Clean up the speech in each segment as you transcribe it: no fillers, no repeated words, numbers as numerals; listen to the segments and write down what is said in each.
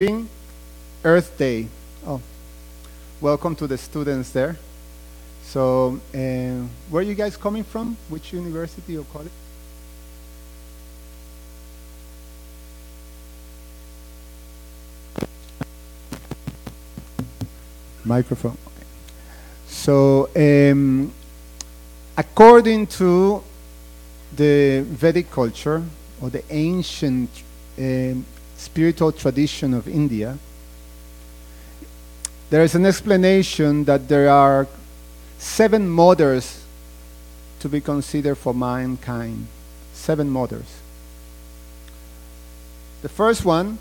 celebrating Earth Day. Oh, welcome to the students there. So, where are you guys coming from? Which university or college? Microphone. So, according to the Vedic culture or the ancient spiritual tradition of India, there is an explanation that there are 7 mothers to be considered for mankind. 7 mothers. The first one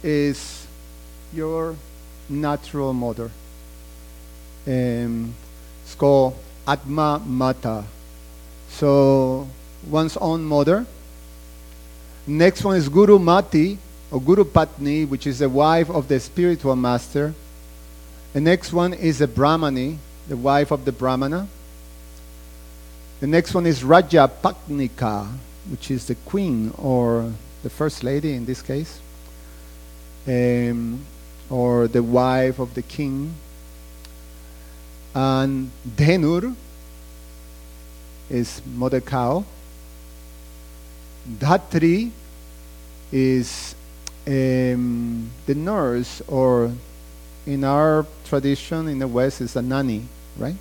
is your natural mother. It's called Atma Mata. So, one's own mother. Next one is Guru Mati, or Guru Patni, which is the wife of the spiritual master. The next one is a Brahmani, the wife of the Brahmana. The next one is Raja Patnika, which is the queen, or the first lady in this case, or the wife of the king. And Dhenur is mother cow. Dhatri is the nurse, or in our tradition in the West is a nanny, right?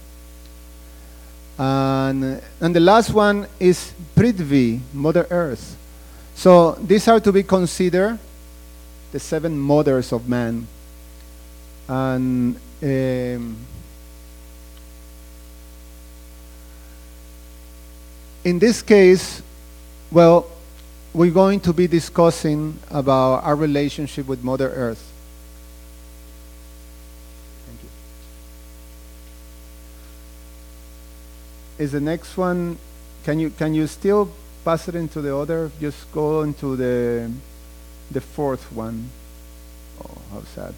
And the last one is Prithvi, Mother Earth. So these are to be considered the 7 mothers of man. And in this case, well, we're going to be discussing about our relationship with Mother Earth. Thank you. Is the next one, can you still pass it into the other? Just go into the fourth one. Oh, how sad.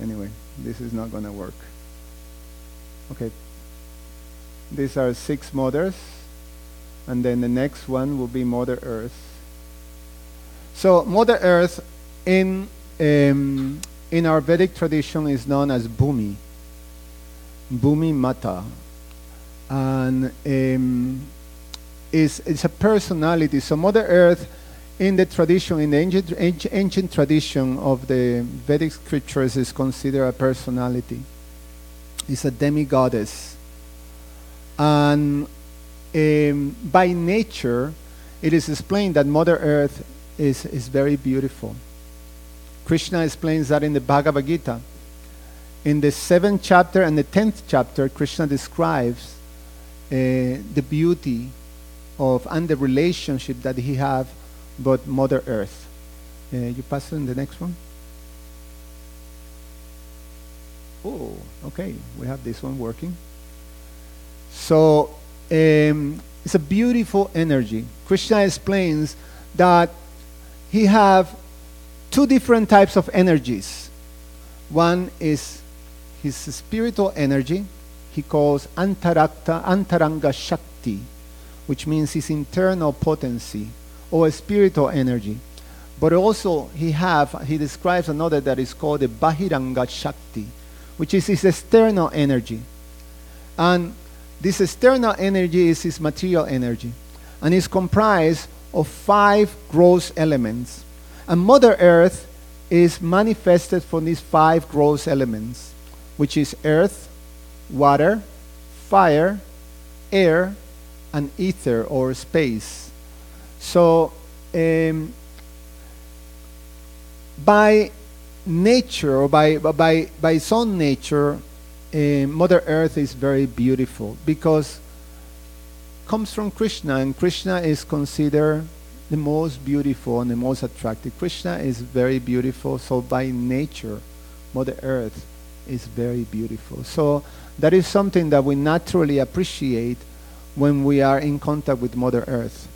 Anyway, this is not going to work. Okay. These are 6 mothers. And then the next one will be Mother Earth. So Mother Earth in our Vedic tradition is known as Bhumi, Bhumi Mata, and it's a personality. So Mother Earth, in the tradition, in the ancient tradition of the Vedic scriptures, is considered a personality. It's a demigoddess, and by nature, it is explained that Mother Earth is very beautiful. Krishna explains that in the Bhagavad Gita. In the 7th chapter and the 10th chapter, Krishna describes the beauty of and the relationship that he have with Mother Earth. You pass on the next one. Oh, okay. We have this one working. So, it's a beautiful energy. Krishna explains that he have 2 different types of energies. One is his spiritual energy. He calls Antaranga Shakti, which means his internal potency, or a spiritual energy. But also he describes another that is called the Bahiranga Shakti, which is his external energy. And this external energy is his material energy, and is comprised of 5 gross elements. And Mother Earth is manifested from these 5 gross elements, which is earth, water, fire, air, and ether, or space. So, by nature, or by its own nature, Mother Earth is very beautiful because it comes from Krishna, and Krishna is considered the most beautiful and the most attractive. Krishna is very beautiful, so by nature, Mother Earth is very beautiful. So that is something that we naturally appreciate when we are in contact with Mother Earth.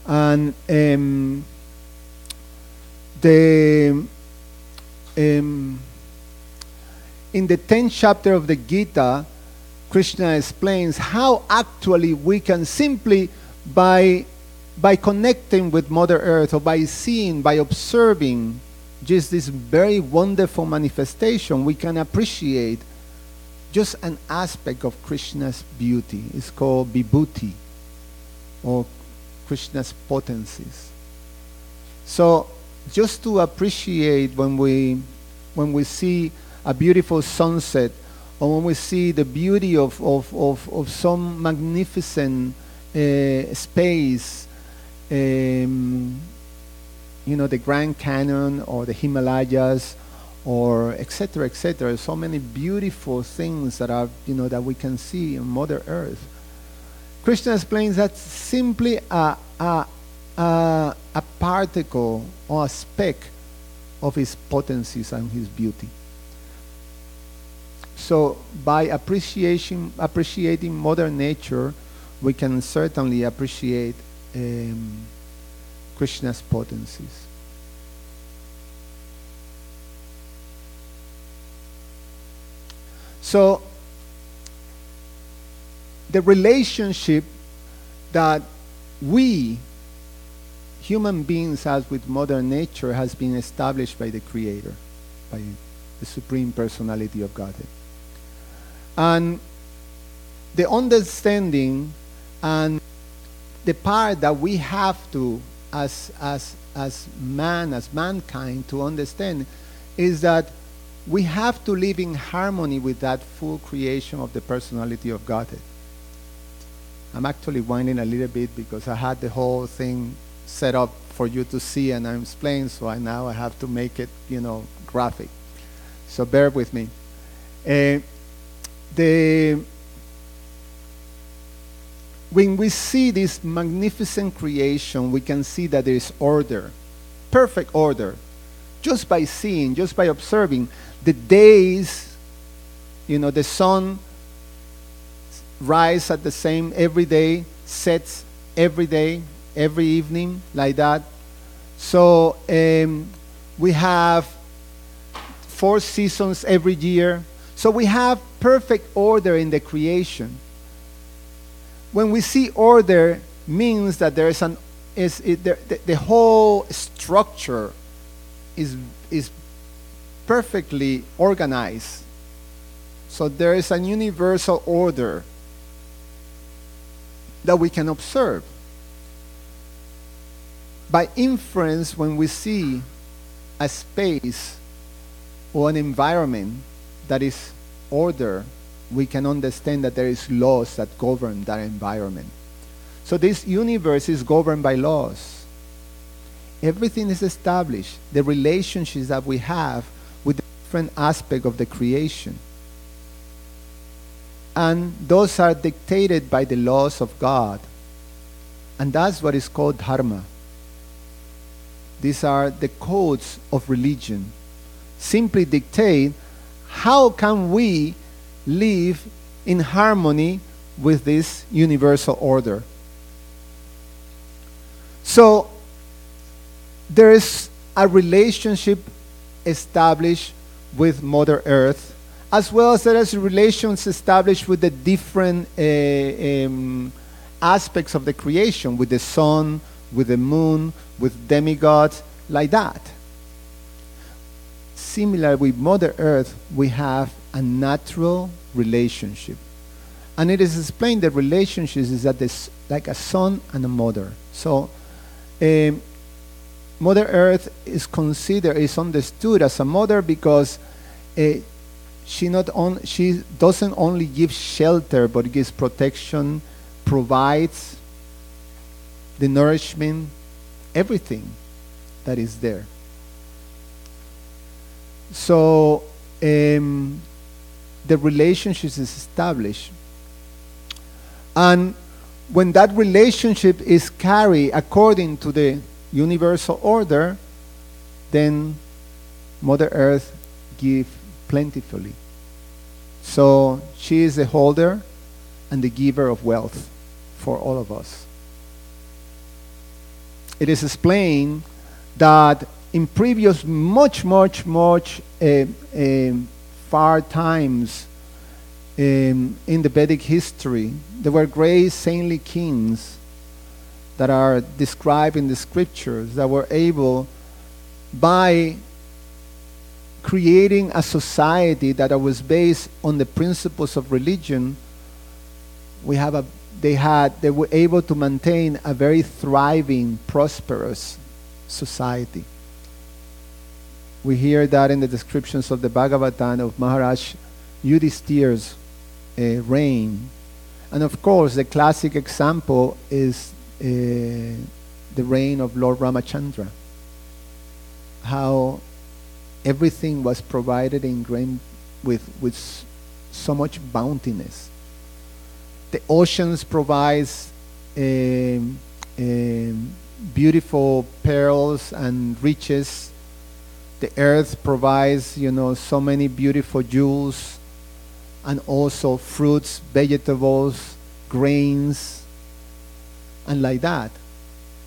And in the 10th chapter of the Gita, Krishna explains how actually we can simply, by connecting with Mother Earth, or by seeing, by observing just this very wonderful manifestation, we can appreciate just an aspect of Krishna's beauty. It's called Vibhuti, or Krishna's potencies. So just to appreciate when we see a beautiful sunset, or when we see the beauty of some magnificent space, the Grand Canyon or the Himalayas, or etc., etc. So many beautiful things that are, that we can see in Mother Earth. Krishna explains that simply a particle or a speck of his potencies and his beauty. So by appreciating Mother Nature, we can certainly appreciate Krishna's potencies. So the relationship that we human beings have with Mother Nature has been established by the Creator, by the Supreme Personality of Godhead. And the understanding and the part that we have to, as mankind, to understand is that we have to live in harmony with that full creation of the personality of Godhead. I'm actually whining a little bit because I had the whole thing set up for you to see and I'm explaining, so now I have to make it, graphic. So bear with me. When we see this magnificent creation, we can see that there is order, perfect order, just by seeing, just by observing. The days, the sun rises at the same every day, sets every day, every evening, like that. So we have 4 seasons every year. So we have perfect order in the creation. When we see order, means that there is the whole structure is perfectly organized. So there is a universal order that we can observe. By inference, when we see a space or an environment that is order, we can understand that there is laws that govern that environment. So this universe is governed by laws. Everything is established. The relationships that we have with the different aspects of the creation. And those are dictated by the laws of God. And that's what is called dharma. These are the codes of religion. Simply dictate how can we live in harmony with this universal order. So there is a relationship established with Mother Earth, as well as there is relations established with the different aspects of the creation, with the sun, with the moon, with demigods, like that. Similar with Mother Earth, we have a natural relationship. And it is explained that relationships is that this, like a son and a mother. So Mother Earth is understood as a mother because she doesn't only give shelter, but gives protection, provides the nourishment, everything that is there. So the relationship is established. And when that relationship is carried according to the universal order, then Mother Earth gives plentifully. So she is the holder and the giver of wealth for all of us. It is explained that in previous much far times in the Vedic history, there were great saintly kings that are described in the scriptures that were able, by creating a society that was based on the principles of religion, they were able to maintain a very thriving, prosperous society. We hear that in the descriptions of the Bhagavatam of Maharaj Yudhishthira's reign. And of course, the classic example is the reign of Lord Ramachandra. How everything was provided in grain with so much bountiness. The oceans provides beautiful pearls and riches. The earth provides, so many beautiful jewels, and also fruits, vegetables, grains, and like that.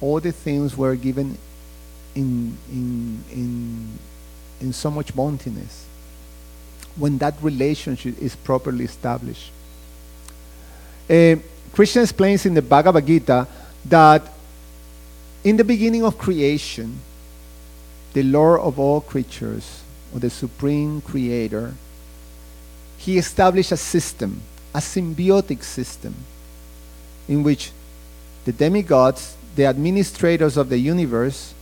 All the things were given in so much bountiness when that relationship is properly established. Krishna explains in the Bhagavad Gita that in the beginning of creation, the Lord of all creatures, or the Supreme Creator, He established a system, a symbiotic system, in which the demigods, the administrators of the universe,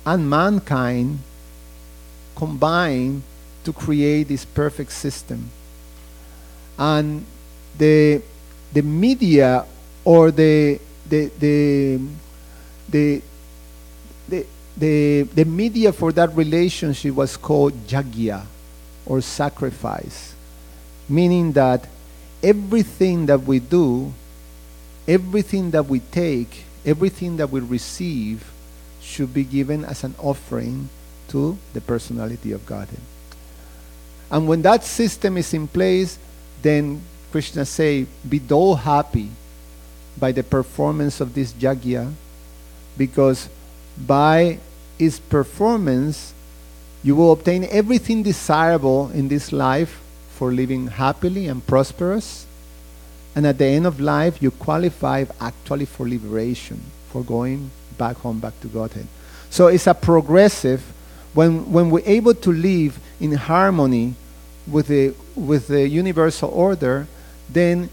and mankind combine to create this perfect system. And the media, or the media for that relationship was called yajna, or sacrifice, meaning that everything that we do, everything that we take, everything that we receive should be given as an offering to the personality of Godhead. And when that system is in place, then Krishna say, be thou happy by the performance of this yajna, because by its performance you will obtain everything desirable in this life for living happily and prosperous, and at the end of life you qualify actually for liberation, for going back home, back to Godhead. So it's a progressive, when we're able to live in harmony with the universal order, then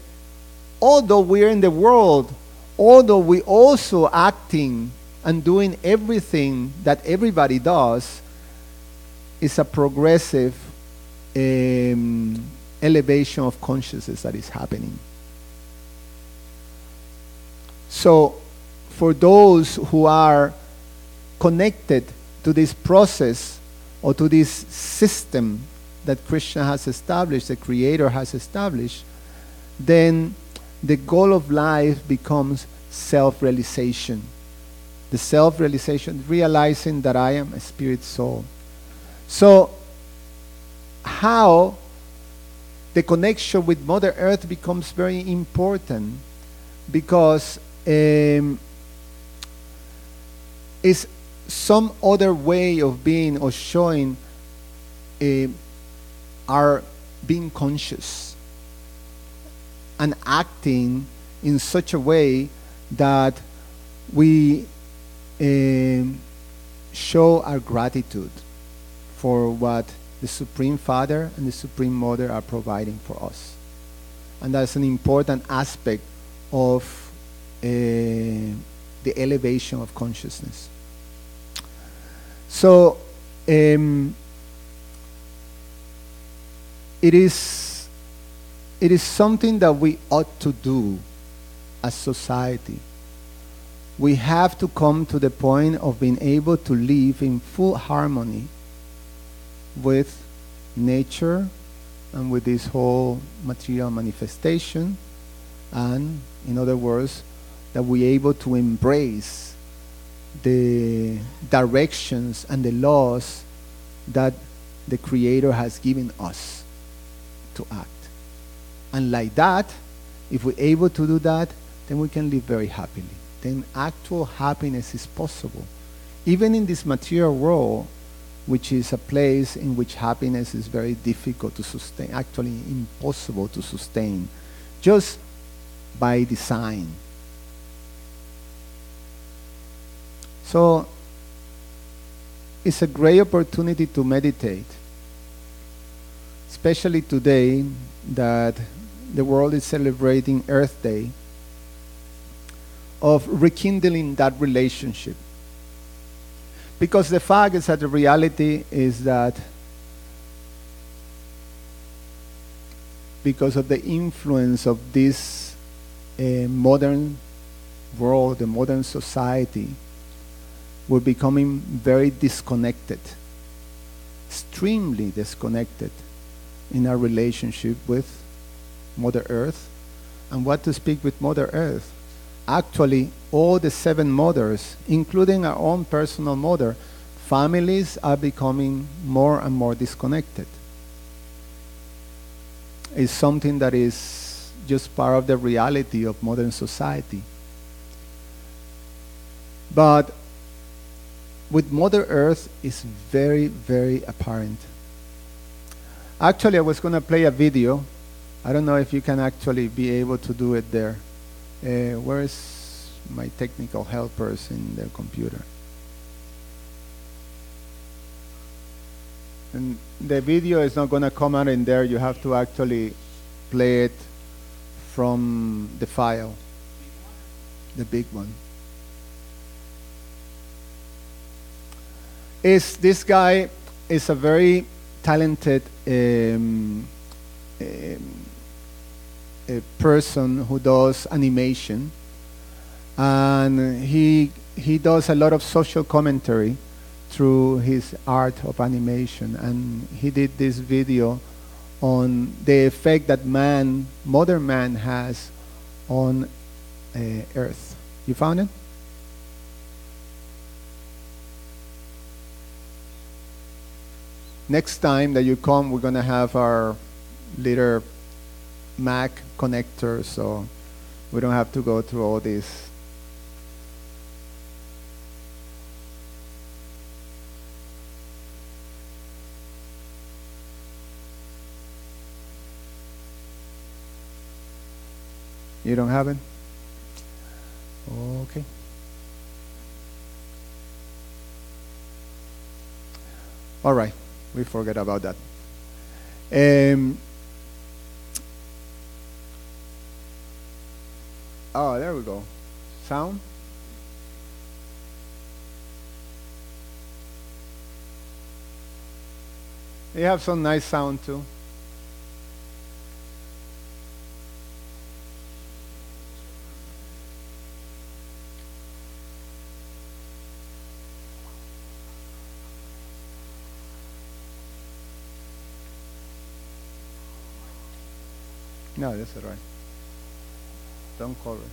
although we're in the world, although we also acting and doing everything that everybody does, it's a progressive elevation of consciousness that is happening. So for those who are connected to this process, or to this system that Krishna has established, the Creator has established, then the goal of life becomes self-realization. The self-realization, realizing that I am a spirit soul. So how the connection with Mother Earth becomes very important, because it's some other way of being, or showing our being conscious and acting in such a way that we show our gratitude for what the Supreme Father and the Supreme Mother are providing for us. And that's an important aspect of the elevation of consciousness. So it is something that we ought to do as society. We have to come to the point of being able to live in full harmony with nature and with this whole material manifestation, and in other words, that we're able to embrace the directions and the laws that the Creator has given us to act. And like that, if we're able to do that, then we can live very happily. Then actual happiness is possible. Even in this material world, which is a place in which happiness is very difficult to sustain, actually impossible to sustain, just by design. So it's a great opportunity to meditate especially today that the world is celebrating Earth Day, of rekindling that relationship. Because the fact is that the reality is that because of the influence of this modern world, the modern society, we're becoming very disconnected, extremely disconnected in our relationship with Mother Earth. And what to speak with Mother Earth? Actually, all the 7 mothers, including our own personal mother, families are becoming more and more disconnected. It's something that is just part of the reality of modern society. But with Mother Earth, it's very, very apparent. Actually, I was going to play a video. I don't know if you can actually be able to do it there. Where is my technical helpers in their computer? And the video is not going to come out in there. You have to actually play it from the file, the big one. This guy is a very talented a person who does animation, and he does a lot of social commentary through his art of animation, and he did this video on the effect that modern man has on Earth. You found it? Next time that you come, we're going to have our little Mac connector, so we don't have to go through all this. You don't have it? Okay. All right. We forget about that. Oh, there we go. Sound? You have some nice sound too. No, that's all right. Don't cover it.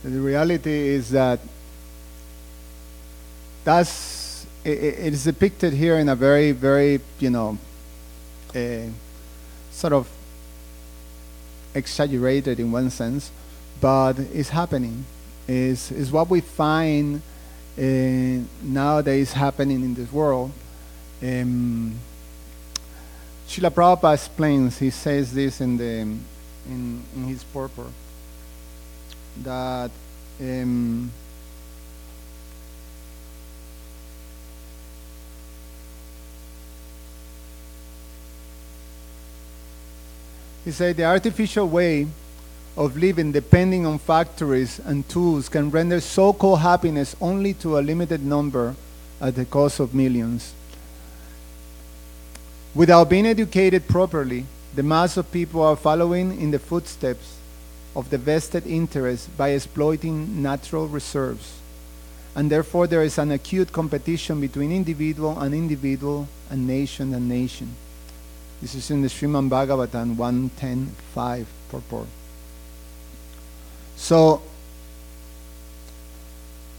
The reality is that it is depicted here in a very, very, sort of exaggerated in one sense, but it's happening. Is what we find nowadays happening in this world. Srila Prabhupada explains. He says this in his purport that. He said the artificial way of living depending on factories and tools can render so-called happiness only to a limited number at the cost of millions. Without being educated properly, the mass of people are following in the footsteps of the vested interests by exploiting natural reserves. And therefore there is an acute competition between individual and nation. This is in the Srimad Bhagavatam 1.10.5 purport. So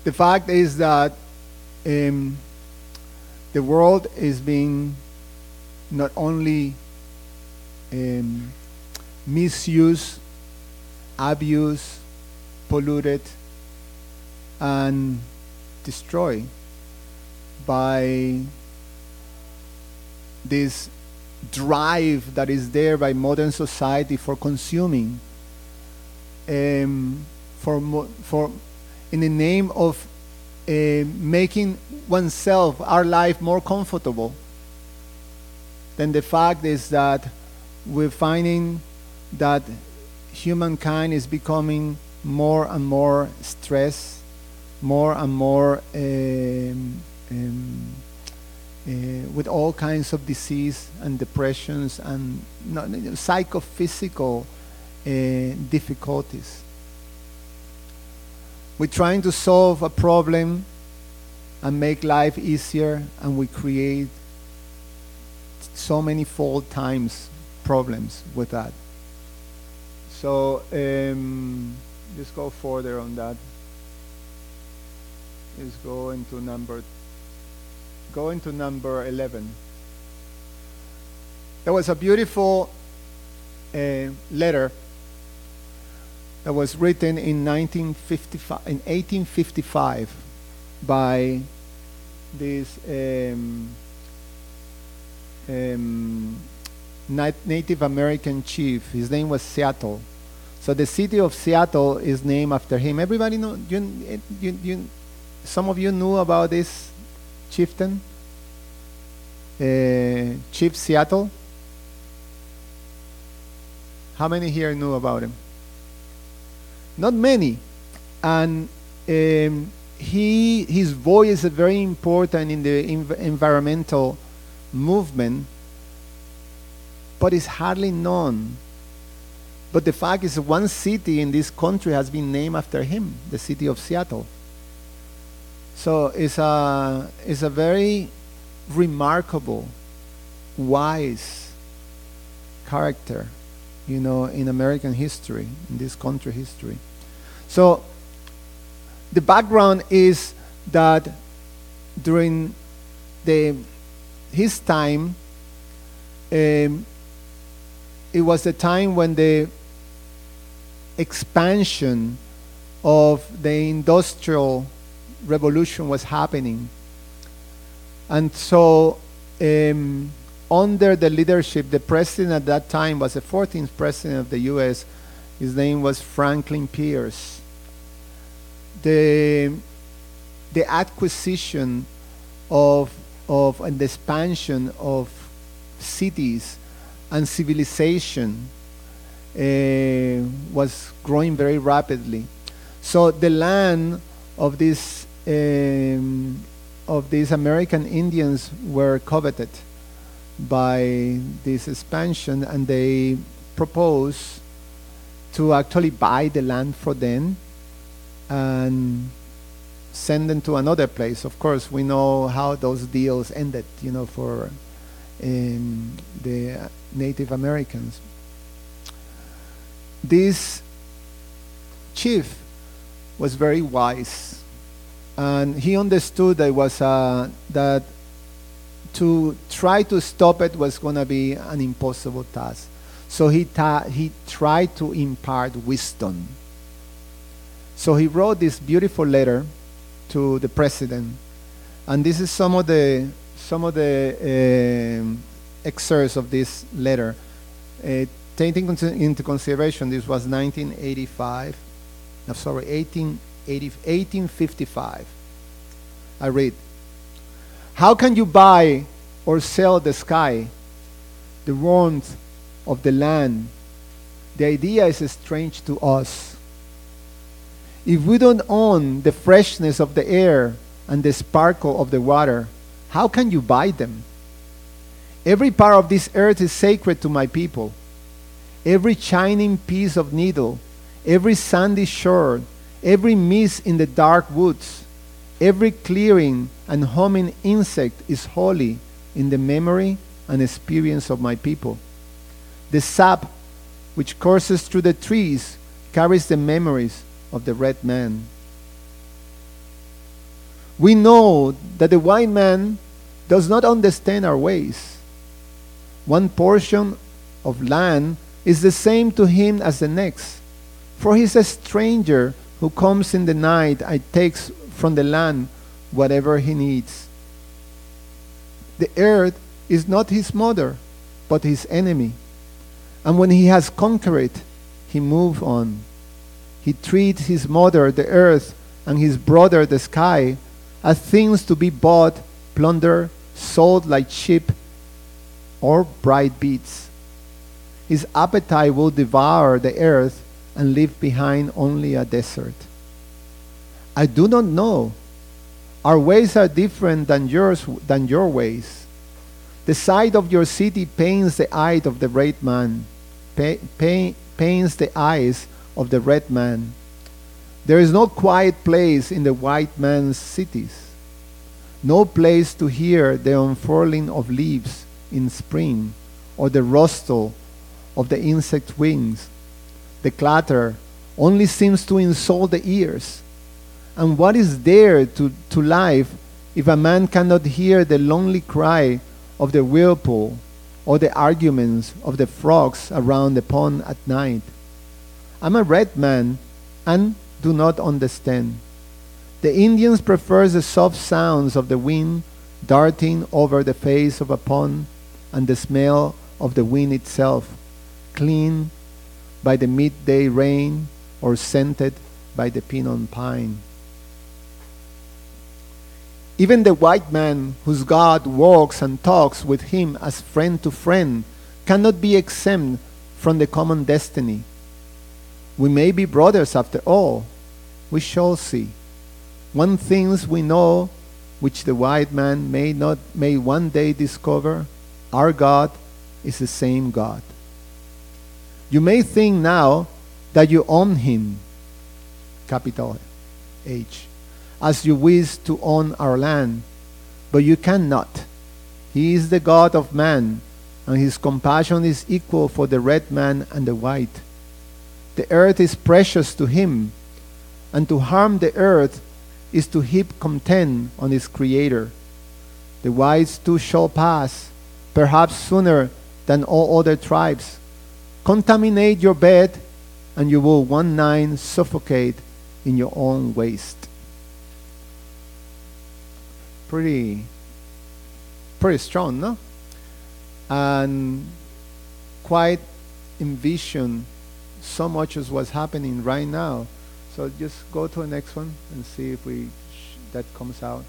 the fact is that the world is being not only misused, abused, polluted, and destroyed by this drive that is there by modern society for consuming, for in the name of making oneself, our life, more comfortable. Then the fact is that we're finding that humankind is becoming more and more stressed, more and more with all kinds of disease and depressions and psychophysical difficulties. We're trying to solve a problem and make life easier, and we create so many fold times problems with that. So let's go further on that. Let's go into number 11. There was a beautiful letter that was written in 1855 by this Native American chief. His name was Seattle. So the city of Seattle is named after him. Everybody know? Some of you knew about this chieftain, Chief Seattle. How many here knew about him? Not many. And his voice is very important in the environmental movement, but it's hardly known. But the fact is, one city in this country has been named after him, the city of Seattle. So it's a very remarkable, wise character, in American history, in this country history. So the background is that during his time, it was the time when the expansion of the industrial revolution was happening. And so under the leadership, the president at that time was the 14th president of the US. His name was Franklin Pierce. The acquisition and the expansion of cities and civilization was growing very rapidly. So the land of these American Indians were coveted by this expansion, and they proposed to actually buy the land for them and send them to another place. Of course, we know how those deals ended, for the Native Americans. This chief was very wise, and he understood that that to try to stop it was going to be an impossible task. So he tried to impart wisdom. So he wrote this beautiful letter to the president, and this is some of the excerpts of this letter. Taking into consideration, this was 1855. I read, "How can you buy or sell the sky, the warmth of the land? The idea is strange to us. If we don't own the freshness of the air and the sparkle of the water, how can you buy them? Every part of this earth is sacred to my people. Every shining piece of needle, every sandy shore, every mist in the dark woods, every clearing and humming insect is holy in the memory and experience of my people. The sap which courses through the trees carries the memories of the red man. We know that the white man does not understand our ways. One portion of land is the same to him as the next, for he is a stranger who comes in the night and takes from the land whatever he needs. The earth is not his mother, but his enemy. And when he has conquered it, he moves on. He treats his mother, the earth, and his brother, the sky, as things to be bought, plundered, sold like sheep or bright beads. His appetite will devour the earth and leave behind only a desert. I do not know. Our ways are different than your ways. The sight of your city pains the eye of the red man, pains the eyes of the red man. There is no quiet place in the white man's cities, no place to hear the unfurling of leaves in spring or the rustle of the insect wings. The clatter only seems to insult the ears. And what is there to life if a man cannot hear the lonely cry of the whirlpool or the arguments of the frogs around the pond at night? I'm a red man and do not understand. The Indians prefer the soft sounds of the wind darting over the face of a pond and the smell of the wind itself, clean by the midday rain or scented by the pinon pine. Even the white man whose God walks and talks with him as friend to friend cannot be exempt from the common destiny. We may be brothers after all. We shall see. One thing we know, which the white man may one day discover: our God is the same God. You may think now that you own him, capital H, as you wish to own our land, but you cannot. He is the God of man, and his compassion is equal for the red man and the white. The earth is precious to him, and to harm the earth is to heap contempt on its creator. The whites too shall pass, perhaps sooner than all other tribes. Contaminate your bed, and you will one night suffocate in your own waste. Pretty strong, no? And quite envision so much as what's happening right now. So just go to the next one and see if that comes out.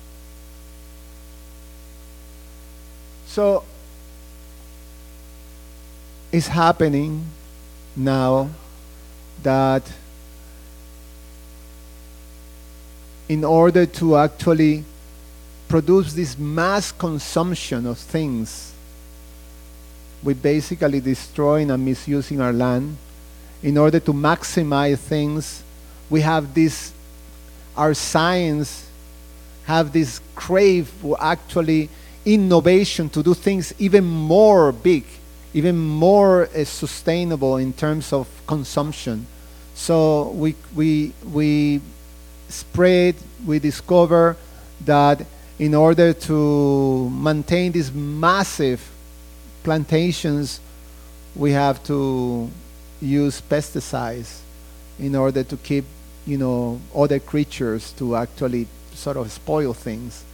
So it's happening now that in order to actually produce this mass consumption of things, we're basically destroying and misusing our land. In order to maximize things, we have this, our science have this crave for actually innovation to do things even more big, even more sustainable in terms of consumption. So we spread, we discover that in order to maintain these massive plantations, we have to use pesticides in order to keep, other creatures to actually sort of spoil things.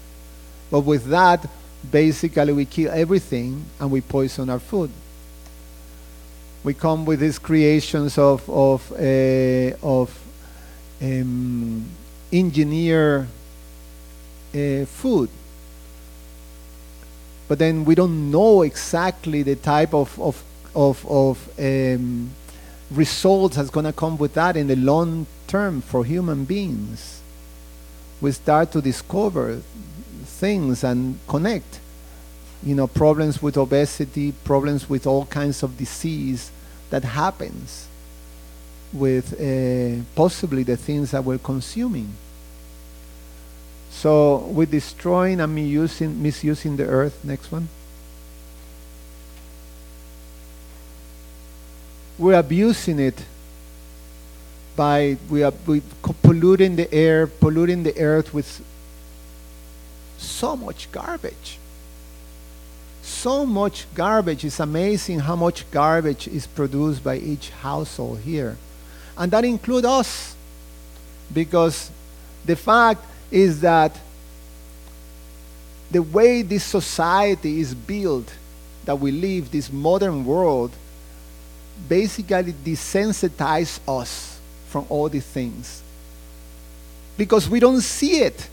But with that, basically we kill everything and we poison our food. We come with these creations of engineer food, but then we don't know exactly the type of results that's going to come with that in the long term for human beings. We start to discover things and connect, problems with obesity, problems with all kinds of disease that happens with possibly the things that we're consuming. So we're destroying and misusing the earth. Next one. We're abusing it by polluting the air, polluting the earth with so much garbage. So much garbage. It's amazing how much garbage is produced by each household here. And that includes us. Because the fact is that the way this society is built, that we live, this modern world, basically desensitize us from all these things. Because we don't see it.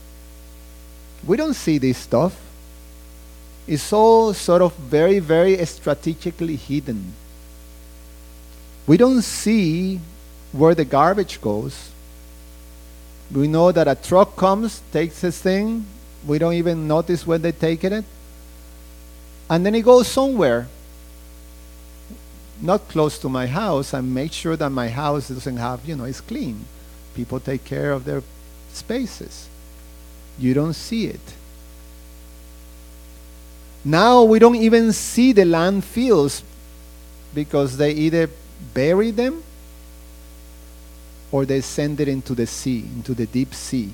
We don't see this stuff. It's all sort of very, very strategically hidden. We don't see where the garbage goes. We know that a truck comes, takes this thing. We don't even notice where they take it. And then it goes somewhere. Not close to my house, and make sure that my house doesn't have, it's clean. People take care of their spaces. You don't see it. Now we don't even see the landfills because they either bury them or they send it into the sea, into the deep sea.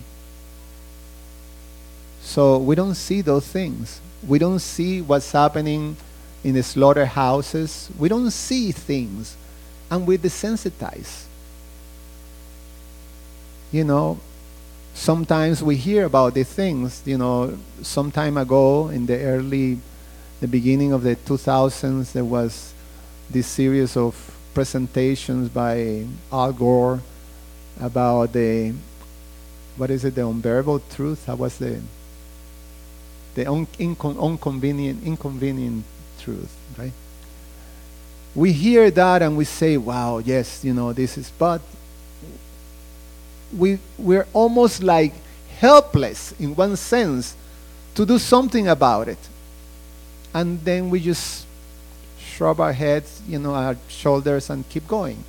So we don't see those things. We don't see what's happening in the slaughterhouses. We don't see things, and we're desensitized. Sometimes we hear about the things. Some time ago, in the beginning of the 2000s, there was this series of presentations by Al Gore about the unbearable truth. That was the inconvenient truth, right? We hear that and we say, wow, yes, this is, but we're almost like helpless in one sense to do something about it. And then we just shrug our heads, our shoulders, and keep going.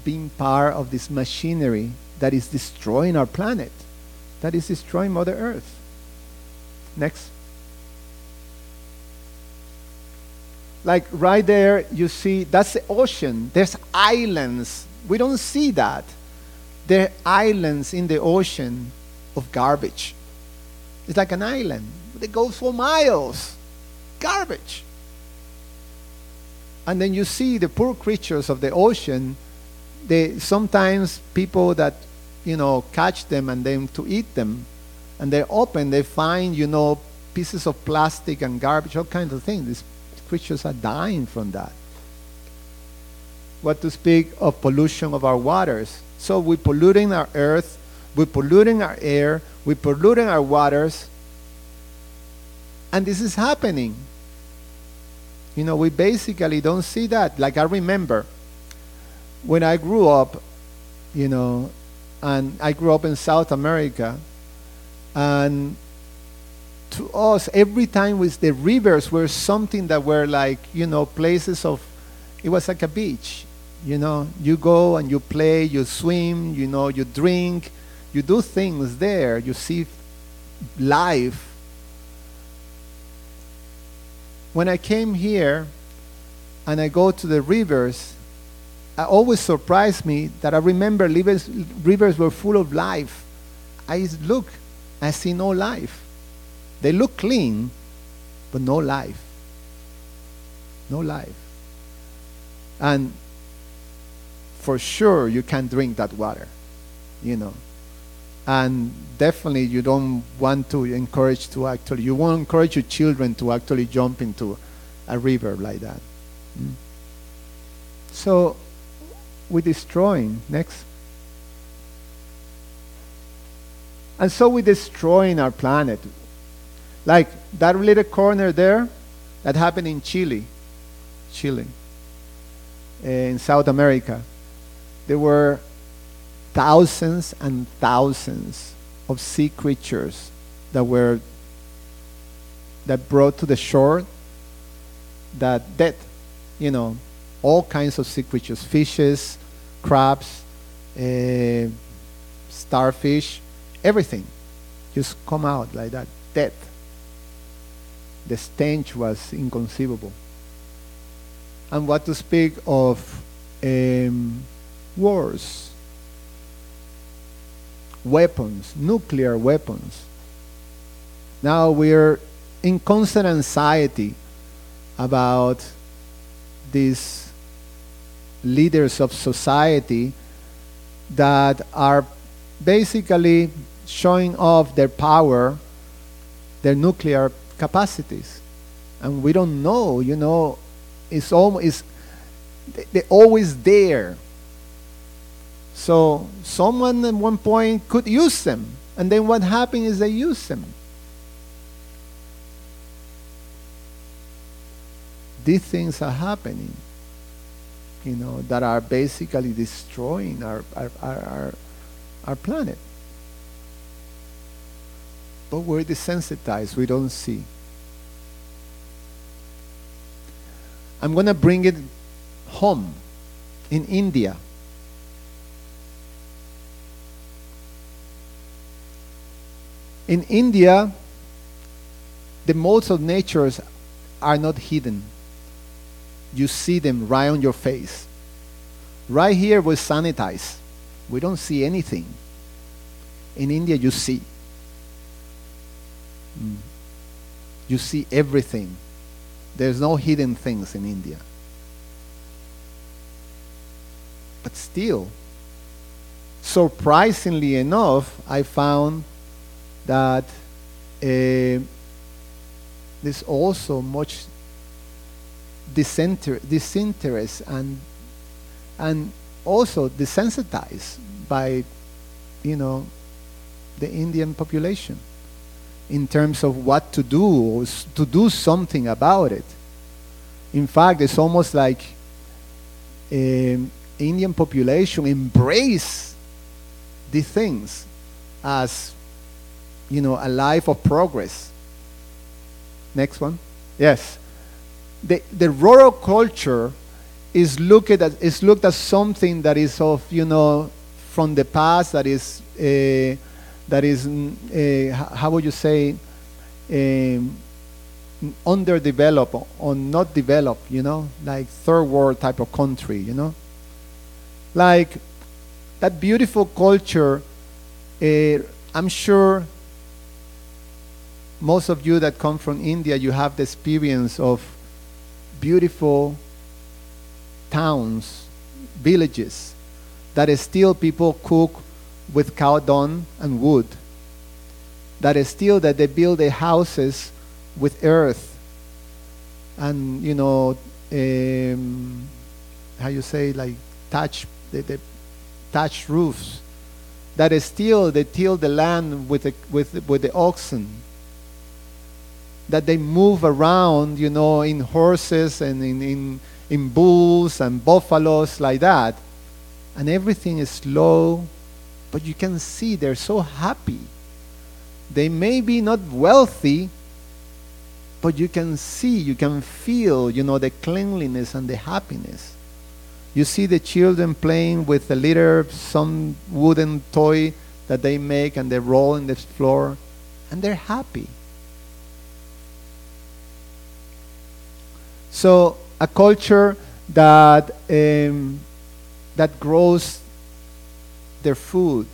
Being part of this machinery that is destroying our planet, that is destroying Mother Earth. Next. Like right there, you see, that's the ocean. There's islands. We don't see that. There are islands in the ocean of garbage. It's like an island. It goes for miles. Garbage. And then you see the poor creatures of the ocean. Sometimes people that, catch them and then to eat them, and they open, they find, pieces of plastic and garbage, all kinds of things. These creatures are dying from that. What to speak of pollution of our waters. So we're polluting our earth, we're polluting our air, we're polluting our waters, and this is happening. We basically don't see that. Like I remember when I grew up, and I grew up in South America, and to us, every time with the rivers were something that were like, places of, it was like a beach. You go and you play, you swim, you drink, you do things there, you see life. When I came here and I go to the rivers, always surprised me that I remember rivers were full of life. I look, I see no life. They look clean, but no life. No life. And for sure you can't drink that water, you know. And definitely you don't want to encourage to actually, you won't encourage your children to actually jump into a river like that. So we're destroying, next. And so we're destroying our planet. Like that little corner there, that happened in Chile, in South America. There were thousands and thousands of sea creatures that brought to the shore, that dead, you know, all kinds of sea creatures, fishes, crabs, starfish, everything just come out like that, dead. The stench was inconceivable. And what to speak of wars, weapons, nuclear weapons. Now we're in constant anxiety about these leaders of society that are basically showing off their power, their nuclear capacities. And we don't know, you know, they're always there. So someone at one point could use them, and then what happens is they use them. These things are happening, you know, that are basically destroying our planet. But we're desensitized, we don't see. I'm going to bring it home in India. In India, the modes of nature are not hidden. You see them right on your face. Right here we sanitize. We don't see anything. In India you see. You see everything. There's no hidden things in India. But still, surprisingly enough, I found that there's also much disinterest and also desensitized by, you know, the Indian population in terms of what to do, or to do something about it. In fact, it's almost like Indian population embrace these things as, you know, a life of progress. Next one. Yes. The rural culture is looked at something that is of, you know, from the past, that is how would you say, underdeveloped or not developed, you know, like third world type of country, you know. Like that beautiful culture, I'm sure most of you that come from India, you have the experience of beautiful towns, villages, that is still people cook with cow dung and wood. That is still that they build their houses with earth and, you know, how you say, like the thatched roofs. That is still they till the land with the oxen. That they move around, you know, in horses and in bulls and buffaloes like that. And everything is slow, but you can see they're so happy. They may be not wealthy, but you can see, you can feel, you know, the cleanliness and the happiness. You see the children playing with a little, some wooden toy that they make, and they roll in the floor, and they're happy. So a culture that that grows their food.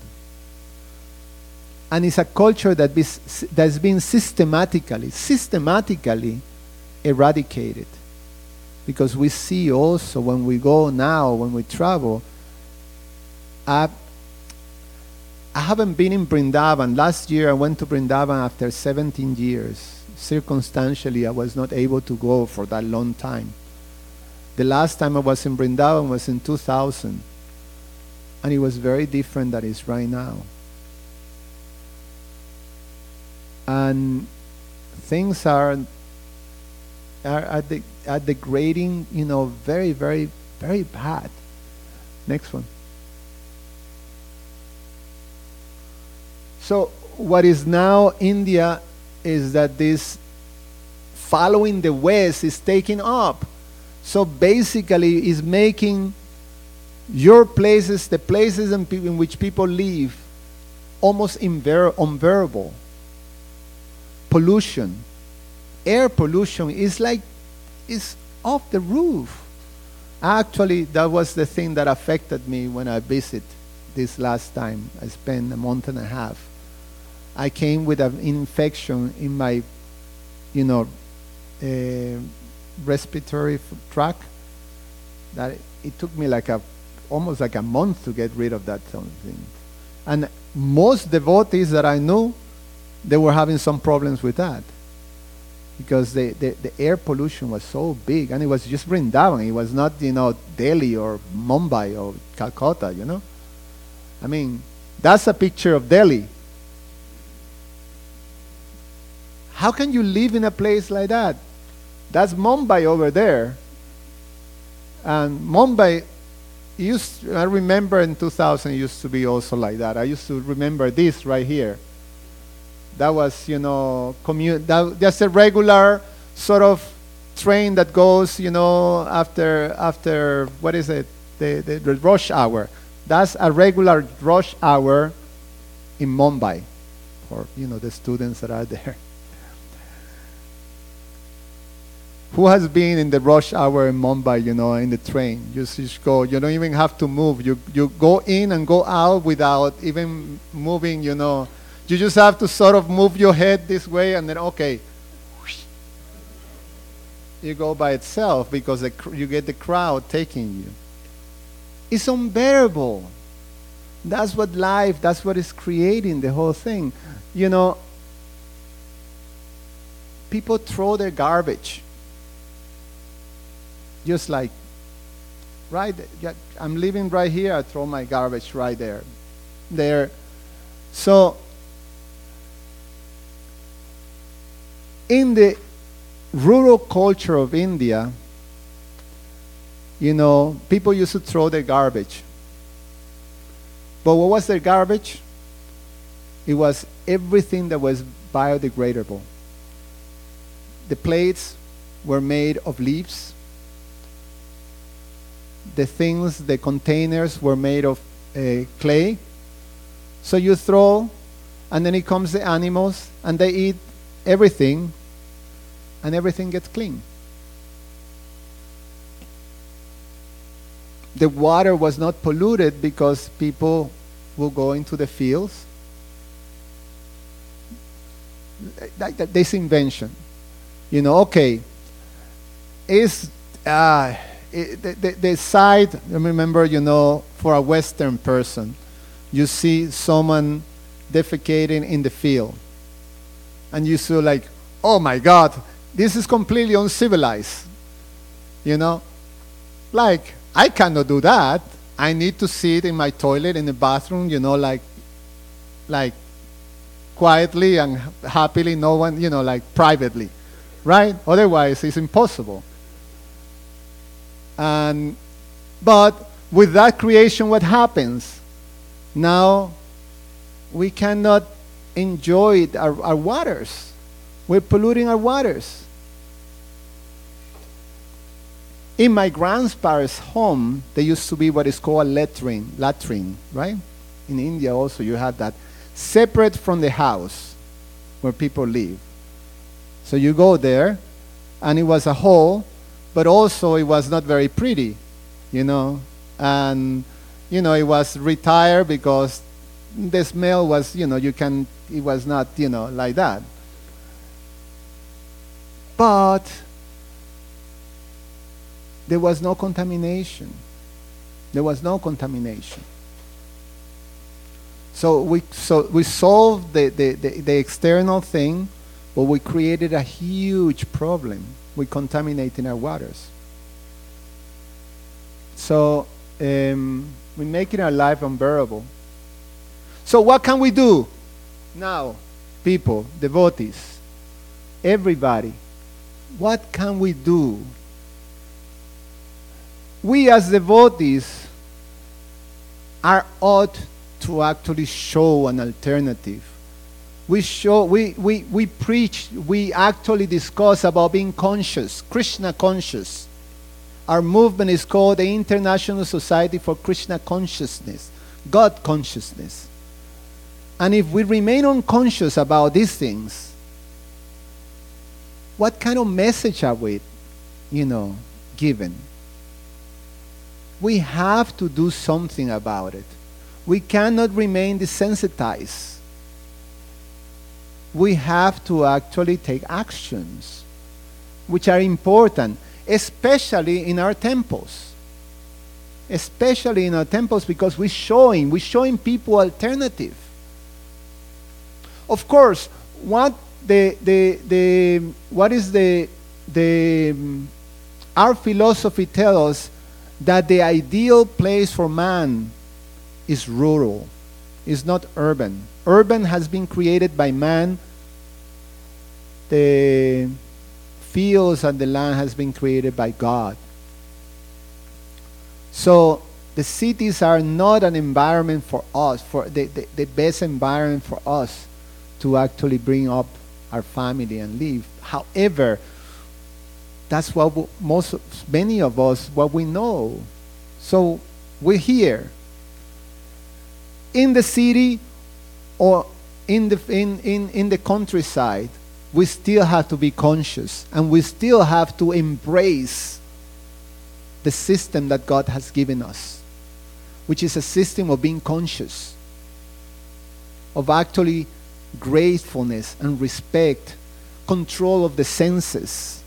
And it's a culture that's been systematically eradicated. Because we see also when we go now, when we travel, I haven't been in Brindavan. Last year I went to Brindavan after 17 years. Circumstantially, I was not able to go for that long time. The last time I was in Brindavan was in 2000. And it was very different than it is right now. And things are degrading, very, very, very bad. Next one. So what is now India is that this following the West is taking up. So basically is making your places, the places in which people live, almost unbearable. Pollution, air pollution is off the roof. Actually, that was the thing that affected me when I visited this last time. I spent a month and a half. I came with an infection in my, respiratory tract. That it took me almost like a month to get rid of that thing. And most devotees that I knew, they were having some problems with that. Because the air pollution was so big, and it was just Vrindavan. It was not, Delhi or Mumbai or Calcutta, I mean, that's a picture of Delhi. How can you live in a place like that? That's Mumbai over there. And Mumbai I remember in 2000 it used to be also like that. I used to remember this right here. That was, just a regular sort of train that goes, after what is it? The rush hour. That's a regular rush hour in Mumbai for, the students that are there. Who has been in the rush hour in Mumbai, in the train? You just go, you don't even have to move. You go in and go out without even moving, You just have to sort of move your head this way and then, okay. You go by itself because you get the crowd taking you. It's unbearable. That's what is creating the whole thing. People throw their garbage. Just like, right, I'm living right here, I throw my garbage right there. So, in the rural culture of India, people used to throw their garbage. But what was their garbage? It was everything that was biodegradable. The plates were made of leaves. The containers were made of clay. So you throw, and then it comes the animals, and they eat everything, and everything gets clean. The water was not polluted because people will go into the fields. This invention, okay, is the side. Remember, for a Western person, you see someone defecating in the field, and you feel like, oh my God, this is completely uncivilized. Like, I cannot do that. I need to sit in my toilet in the bathroom, like quietly and happily, no one, like privately, right? Otherwise, it's impossible. But with that creation, what happens? Now, we cannot enjoy our waters. We're polluting our waters. In my grandparents' home, there used to be what is called a latrine, right? In India also you have that, separate from the house where people live. So you go there, and it was a hole, but also it was not very pretty, and it was retired because the smell was, it was not, like that. But there was no contamination. There was no contamination. So we solved the external thing, but we created a huge problem with contaminating our waters. So we're making our life unbearable. So what can we do now, people, devotees, everybody? What can we do? We as devotees are ought to actually show an alternative. We preach, we actually discuss about being conscious, Krishna conscious. Our movement is called the International Society for Krishna Consciousness, God consciousness. And if we remain unconscious about these things, what kind of message are we, given? We have to do something about it. We cannot remain desensitized. We have to actually take actions, which are important, especially in our temples. Especially in our temples, because we're showing people alternative. Of course, what our philosophy tells us that the ideal place for man is rural, is not urban. Urban has been created by man. The fields and the land has been created by God. So the cities are not an environment for us, for the best environment for us to actually bring up our family and live. However, that's what many of us, what we know. So we're here in the city or in the countryside. We still have to be conscious, and we still have to embrace the system that God has given us, which is a system of being conscious, of actually gratefulness and respect, control of the senses.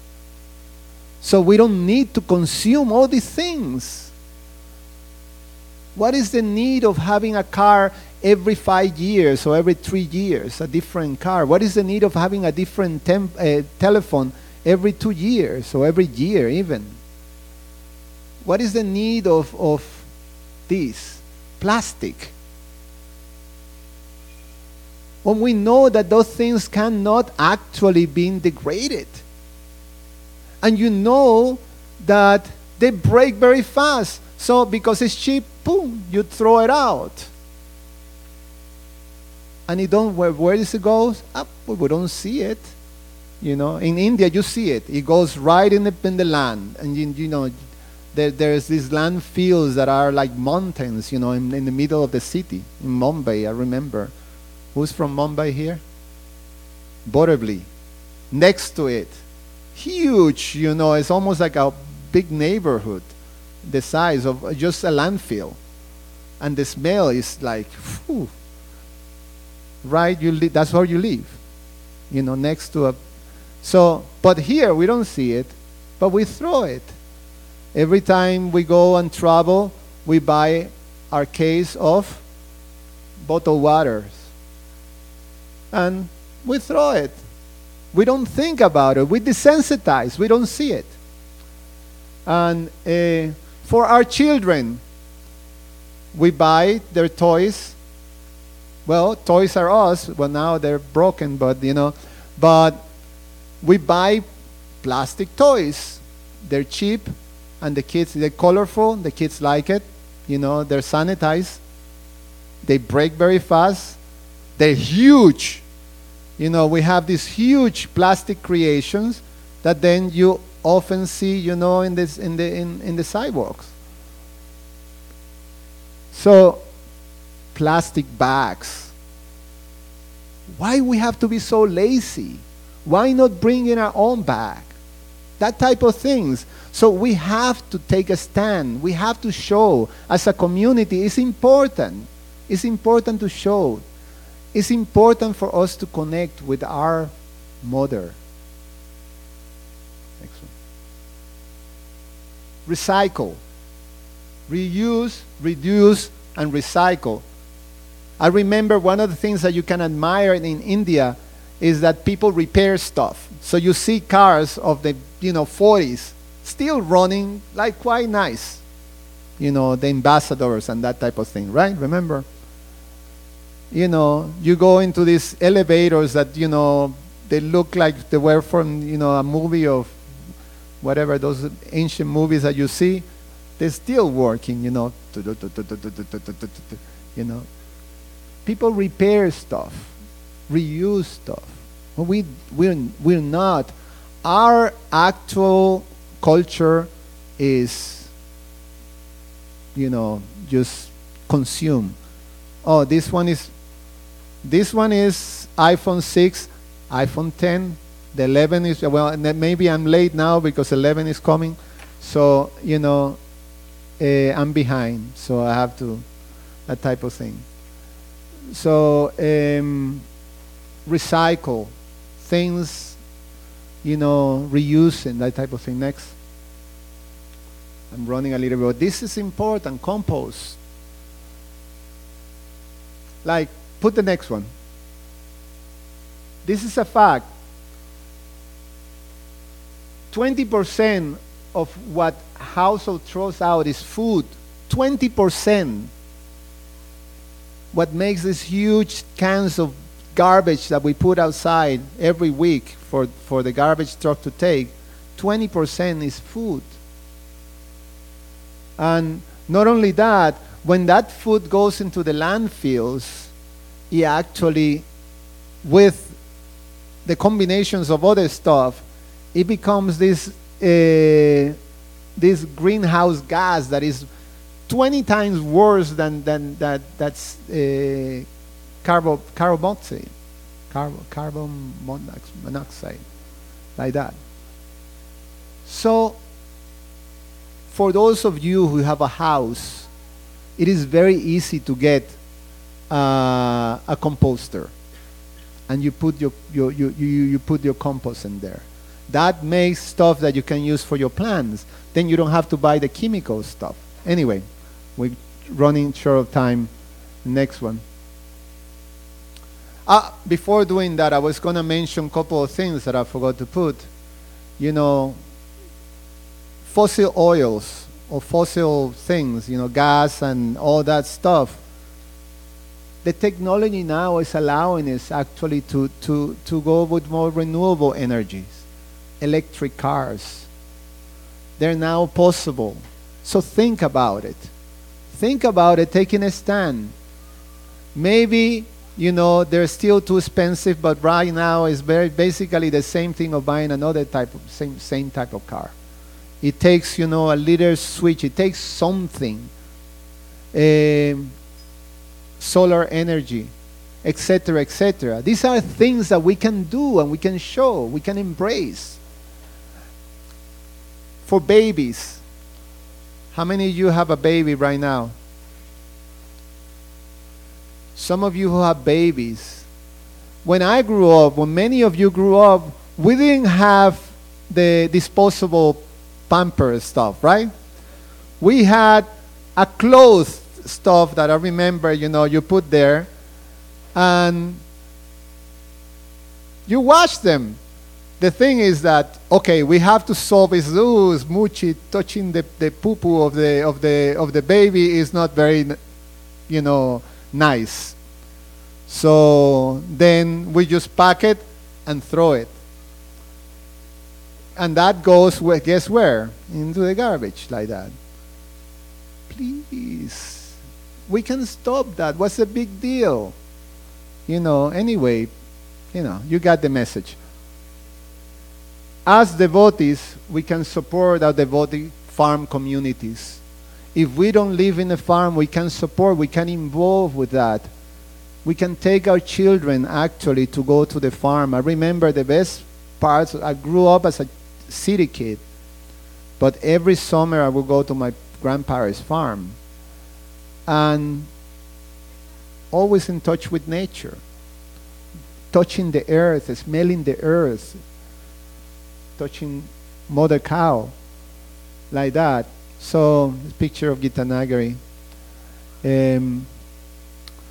So we don't need to consume all these things. What is the need of having a car every 5 years or every 3 years, a different car? What is the need of having a different telephone every 2 years or every year even? What is the need of this? Plastic. When we know that those things cannot actually be degraded. And you know that they break very fast. So because it's cheap, boom, you throw it out. And you don't, where does it go? Up, we don't see it. In India you see it. It goes right in the land. And there's these land fields that are like mountains, in the middle of the city. In Mumbai, I remember. Who's from Mumbai here? Borivali. Next to it. Huge, it's almost like a big neighborhood. The size of just a landfill. And the smell is like, whew. Right? That's where you live. Next to a... So, but here we don't see it, but we throw it. Every time we go and travel, we buy our case of bottled waters. And we throw it. We don't think about it. We desensitize. We don't see it. And for our children, we buy their toys. Well, Toys R Us, well, now they're broken, but we buy plastic toys. They're cheap, and they're colorful. The kids like it. They're sanitized. They break very fast. They're huge. We have these huge plastic creations that then you often see, in the sidewalks. So, plastic bags. Why we have to be so lazy? Why not bring in our own bag? that type of things. So we have to take a stand. We have to show as a community. It's important. It's important to show. It's important for us to connect with our mother. Next one. Recycle. Reuse, reduce, and recycle. I remember one of the things that you can admire in India is that people repair stuff. So you see cars of the 40s still running like quite nice. The ambassadors and that type of thing, right? Remember? You go into these elevators that, they look like they were from, a movie of whatever, those ancient movies that you see. They're still working, People repair stuff, reuse stuff. We're not. Our actual culture is, just consume. Oh, this one is iPhone 6, iPhone 10. The 11 is, well, maybe I'm late now because 11 is coming. So, I'm behind. So I have to, that type of thing. So, recycle things, reusing, that type of thing. Next. I'm running a little bit. This is important. Compost. Like, put the next one. This is a fact. 20% of what household throws out is food. 20%. What makes these huge cans of garbage that we put outside every week for the garbage truck to take, 20% is food. And not only that, when that food goes into the landfills, it actually, with the combinations of other stuff, it becomes this greenhouse gas that is 20 times worse than that's carbon monoxide, like that. So, for those of you who have a house, it is very easy to get a composter, and you put you put your compost in there. That makes stuff that you can use for your plants. Then you don't have to buy the chemical stuff. Anyway, we're running short of time. Next one. Before doing that, I was going to mention a couple of things that I forgot to put. Fossil oils or fossil things, gas and all that stuff. The technology now is allowing us actually to go with more renewable energies. Electric cars. They're now possible. So think about it. Think about it, taking a stand. Maybe, they're still too expensive, but right now it's basically the same thing of buying another same type of car. It takes, a little switch. It takes something. Solar energy, etc., etc. These are things that we can do and we can show, we can embrace. For babies, how many of you have a baby right now? Some of you who have babies. When I grew up, when many of you grew up, we didn't have the disposable Pampers stuff, right? We had a clothes stuff that I remember, you put there, and you wash them. The thing is that, okay, we have to solve is smoochy, touching the poo-poo of the baby is not very, nice. So then we just pack it and throw it. And that goes, guess where? Into the garbage, like that. Please. We can stop that. What's the big deal? Anyway, you got the message. As devotees, we can support our devotee farm communities. If we don't live in a farm, we can support, we can involve with that. We can take our children actually to go to the farm. I remember the best parts. I grew up as city kid, but every summer I would go to my grandparents' farm and always in touch with nature, touching the earth, smelling the earth, touching mother cow, like that. So, this picture of Gitanagari.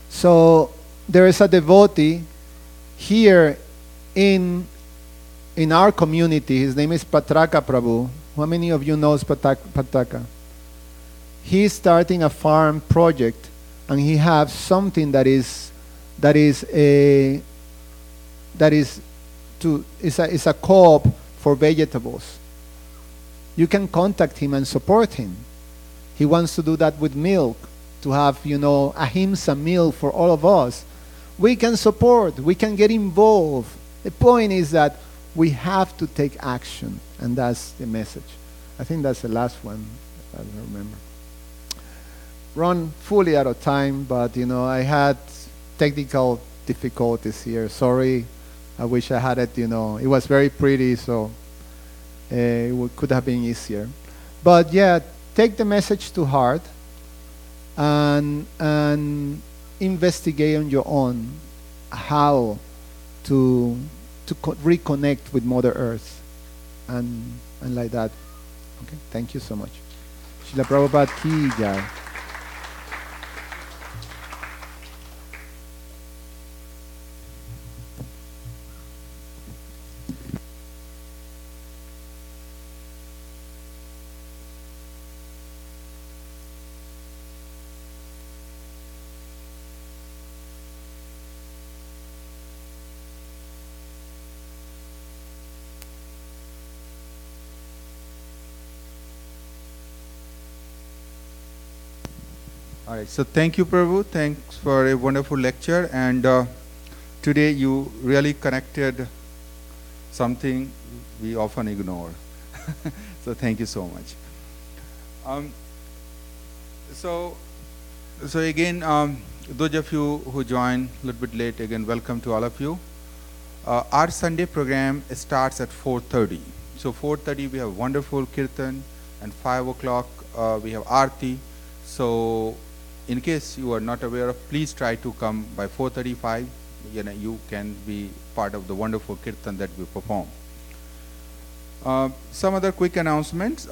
So, there is a devotee here in our community. His name is Patraka Prabhu. How many of you knows Patraka? He's starting a farm project, and he has something that is a co-op for vegetables. You can contact him and support him. He wants to do that with milk, to have, ahimsa meal for all of us. We can support, we can get involved. The point is that we have to take action, and that's the message. I think that's the last one, I don't remember. Run fully out of time, but I had technical difficulties here. Sorry, I wish I had it, it was very pretty, so it could have been easier. But yeah, take the message to heart and investigate on your own how to reconnect with Mother Earth and like that. Okay, thank you so much. Srila Prabhupada ki jai. All right, so thank you, Prabhu. Thanks for a wonderful lecture. And today you really connected something we often ignore. So thank you so much. So again, those of you who joined a little bit late, again, welcome to all of you. Our Sunday program starts at 4:30. So 4:30 we have wonderful kirtan, and 5 o'clock we have Aarti. So in case you are not aware of, please try to come by 4:35. You can be part of the wonderful kirtan that we perform. Some other quick announcements.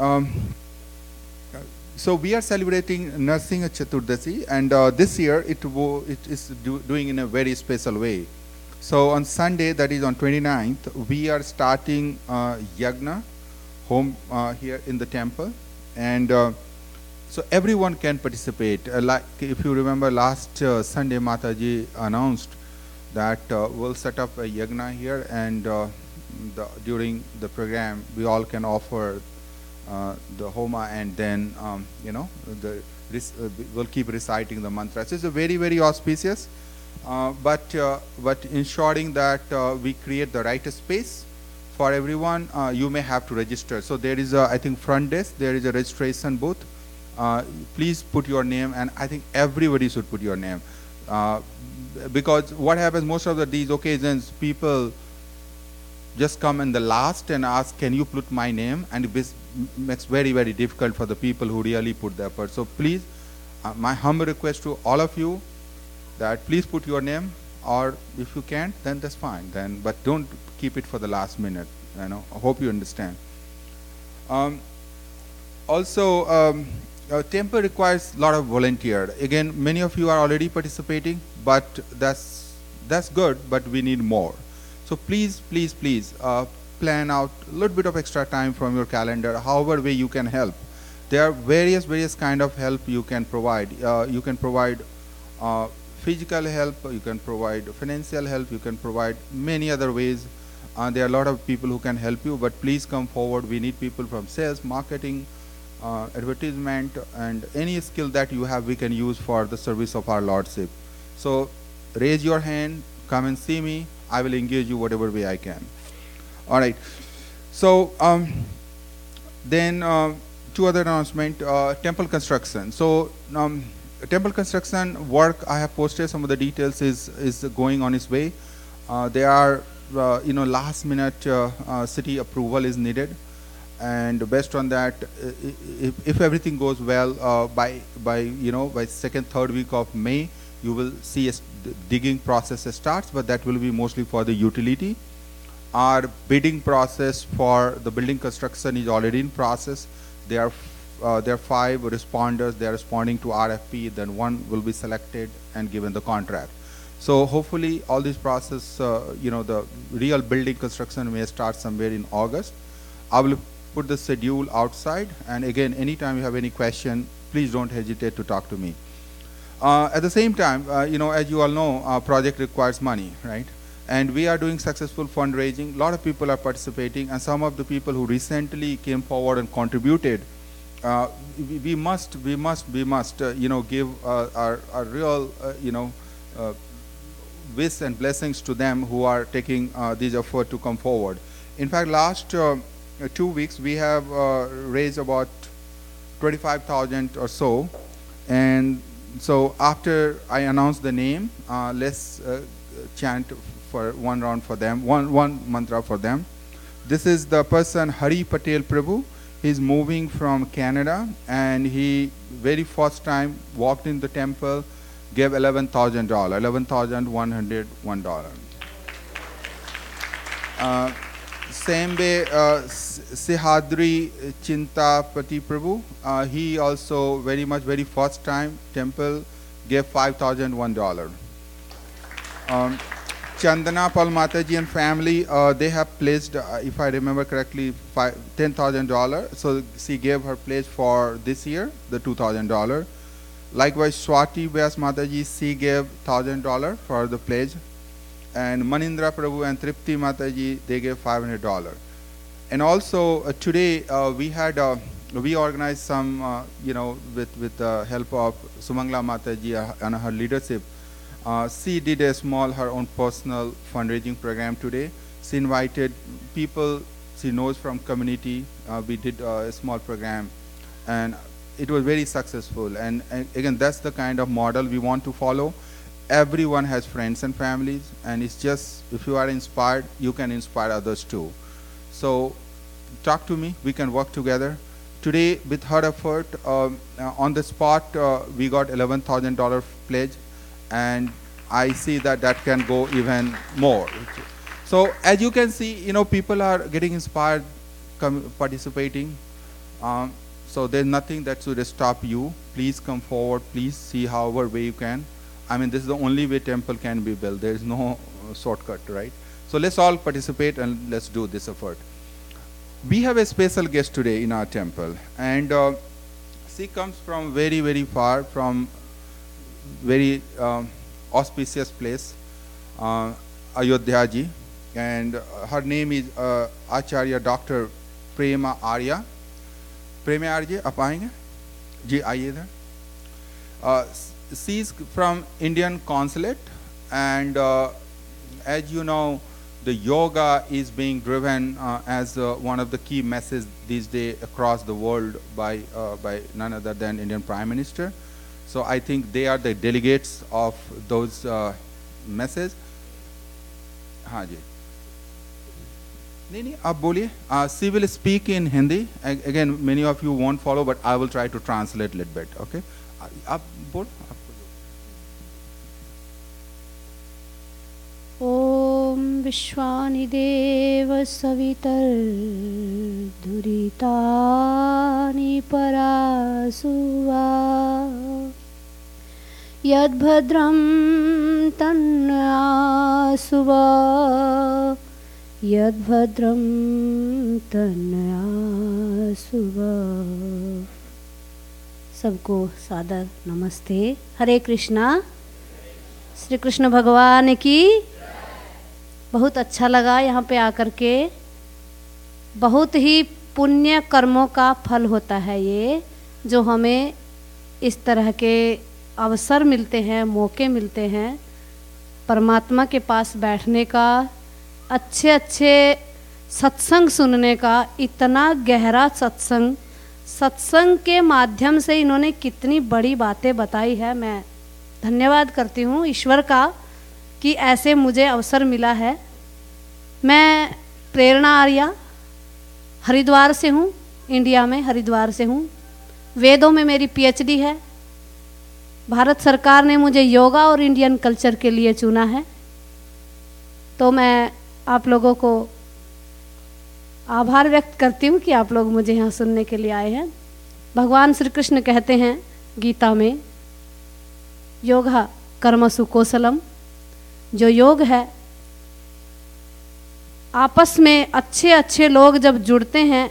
So we are celebrating Narsingha Chaturdasi, and this year it is doing in a very special way. So on Sunday, that is on 29th, we are starting Yagna home here in the temple, and so everyone can participate. Like if you remember last Sunday, Mataji announced that we'll set up a Yagna here, and during the program we all can offer the Homa, and then we'll keep reciting the mantras. It's a very, very auspicious, but ensuring that we create the right space for everyone. You may have to register. So there is I think front desk, there is a registration booth. Please put your name, and I think everybody should put your name, because what happens most of these occasions, people just come in the last and ask, can you put my name, and it makes very, very difficult for the people who really put the effort. So please, my humble request to all of you that please put your name, or if you can't, then that's fine, then, but don't keep it for the last minute. I hope you understand. Also, temple requires a lot of volunteer. Again, many of you are already participating, but that's good, but we need more. So please, please, please plan out a little bit of extra time from your calendar, however way you can help. There are various kind of help you can provide. You can provide physical help, you can provide financial help, you can provide many other ways. There are a lot of people who can help you, but please come forward. We need people from sales, marketing, advertisement, and any skill that you have we can use for the service of our Lordship. So raise your hand, come and see me. I will engage you whatever way I can. All right. So then two other announcements. Temple construction. So temple construction work, I have posted some of the details, is going on its way. There are last minute city approval is needed. and based on that, if everything goes well, by second, third week of May, you will see the digging process starts, but that will be mostly for the utility. Our bidding process for the building construction is already in process. There are 5 responders. They are responding to RFP. Then 1 will be selected and given the contract. So hopefully all this process, the real building construction may start somewhere in August. I will put the schedule outside. And again, anytime you have any question, please don't hesitate to talk to me. At the same time, as you all know, our project requires money, right? And we are doing successful fundraising. A lot of people are participating, and some of the people who recently came forward and contributed, we must give our real, wish and blessings to them who are taking this effort to come forward. In fact, last 2 weeks we have raised about 25,000 or so, and so after I announce the name, let's chant for one round for them, one mantra for them. This is the person Hari Patel Prabhu. He's moving from Canada, and he very first time walked in the temple, gave $11,000, $11,101. Same way, Sehadri Chintapati Prabhu, he also very first time temple, gave $5,001. Chandana Pal Mataji and family, they have pledged, if I remember correctly, $10,000. So she gave her pledge for this year, the $2,000. Likewise, Swati Vyas Mataji, she gave $1,000 for the pledge. And Manindra Prabhu and Tripti Mataji, they gave $500. And also today we organized some, with the help of Sumangla Mataji and her leadership. She did her own personal fundraising program today. She invited people she knows from community. We did a small program, and it was very successful. And again, that's the kind of model we want to follow. Everyone has friends and families, and it's just, if you are inspired, you can inspire others too. So talk to me, we can work together. Today, with her effort, on the spot, we got $11,000 pledge, and I see that can go even more. So as you can see, people are getting inspired, participating. So there's nothing that should stop you. Please come forward, please see however way you can. I mean, this is the only way temple can be built. There is no shortcut, right? So let's all participate and let's do this effort. We have a special guest today in our temple, and she comes from very far, from very auspicious place, Ayodhya ji, and her name is Acharya Dr. Prema Arya. Prema Arya, आप आएंगे? जी आइए इधर. She is from Indian consulate, and as you know, the yoga is being driven as one of the key messages these days across the world by none other than Indian Prime Minister. So I think they are the delegates of those messages. हाँ जी. नहीं आप बोलिए. She will speak in Hindi. Again, many of you won't follow, but I will try to translate a little bit. Okay. आप बोल. ओम विश्वानि देव सवितर्दुरितानि परासुवा यद्भद्रं तन्नासुवा यद्भद्रं तन्नासुवा. सबको सादर नमस्ते. हरे कृष्णा. श्री कृष्ण भगवान की. बहुत अच्छा लगा यहाँ पे आकर के. बहुत ही पुण्य कर्मों का फल होता है ये, जो हमें इस तरह के अवसर मिलते हैं, मौके मिलते हैं परमात्मा के पास बैठने का, अच्छे अच्छे सत्संग सुनने का. इतना गहरा सत्संग के माध्यम से इन्होंने कितनी बड़ी बातें बताई है. मैं धन्यवाद करती हूँ ईश्वर का कि ऐसे मुझे अवसर मिला है. मैं प्रेरणा आर्या हरिद्वार से हूँ, इंडिया में हरिद्वार से हूँ। वेदों में मेरी पीएचडी है। भारत सरकार ने मुझे योगा और इंडियन कल्चर के लिए चुना है। तो मैं आप लोगों को आभार व्यक्त करती हूँ कि आप लोग मुझे यहाँ सुनने के लिए आए हैं। भगवान श्री कृष्ण कहते हैं गीता में, योगा कर्मसु कौशलम, जो योग है, आपस में अच्छे अच्छे लोग जब जुड़ते हैं